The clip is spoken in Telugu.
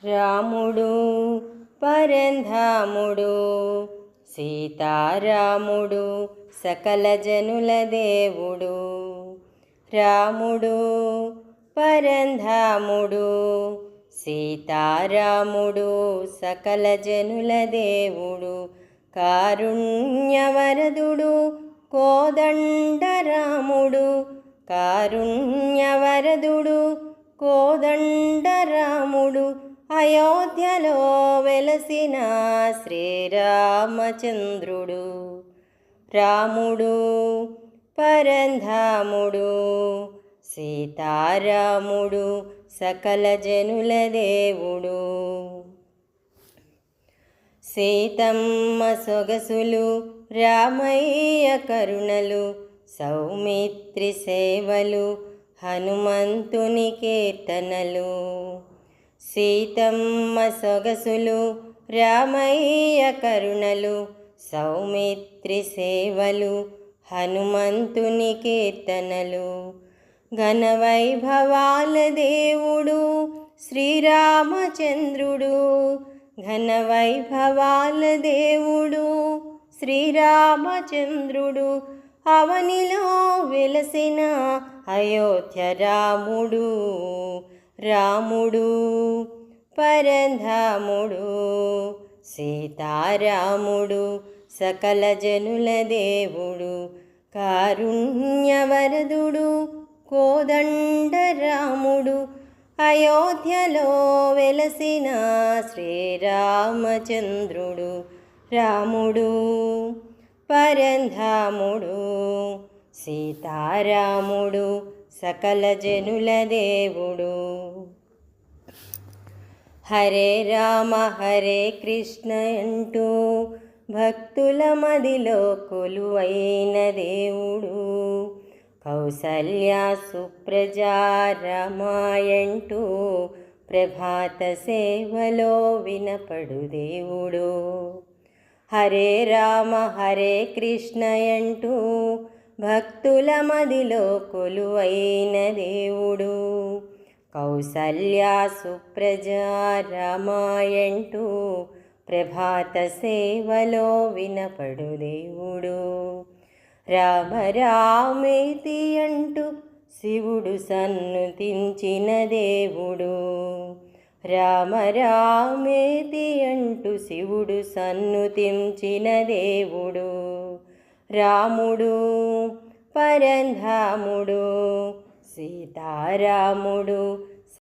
రాముడు పరంధాముడు సీతారాముడు సకల జనుల దేవుడు. రాముడు పరంధాముడు సీతారాముడు సకల జనుల దేవుడు. కారుణ్యవరదుడు కోదండరాముడు, కారుణ్యవరదుడు కోదండరాముడు. అయోధ్యలో వెలసిన శ్రీరామచంద్రుడు. రాముడు పరంధాముడు సీతారాముడు సకల జనుల దేవుడు. సీతమ్మ సొగసులు రామయ్య కరుణలు, సౌమిత్రి సేవలు హనుమంతుని కీర్తనలు. సీతమ్మ సొగసులు రామయ్య కరుణలు, సౌమిత్రి సేవలు హనుమంతుని కీర్తనలు. ఘనవైభవాల దేవుడు శ్రీరామచంద్రుడు, ఘనవైభవాల దేవుడు శ్రీరామచంద్రుడు. అవనిలో వెలసిన అయోధ్య రాముడు. రాముడు పరంధాముడు సీతారాముడు సకల జనుల దేవుడు. కారుణ్యవరదుడు కోదండరాముడు, అయోధ్యలో వెలసిన శ్రీరామచంద్రుడు. రాముడు పరంధాముడు సీతారాముడు సకల జనుల దేవుడు. హరే రామ హరే కృష్ణ అంటూ భక్తుల మదిలో కొలువైన దేవుడు. కౌసల్య సుప్రజా రామాయంటూ ప్రభాత సేవలో వినపడు దేవుడు. హరే రామ హరే కృష్ణ అంటూ భక్తుల మదిలో కొలువైన దేవుడు. కౌసల్య సుప్రజా రామాయంటూ ప్రభాత సేవలో వినపడు దేవుడు. రామ రామేతి అంటూ శివుడు సన్నుతించిన దేవుడు. రామ రామేతి అంటూ శివుడు సన్నుతించిన దేవుడు. రాముడు పరంధాముడు సీతారాముడు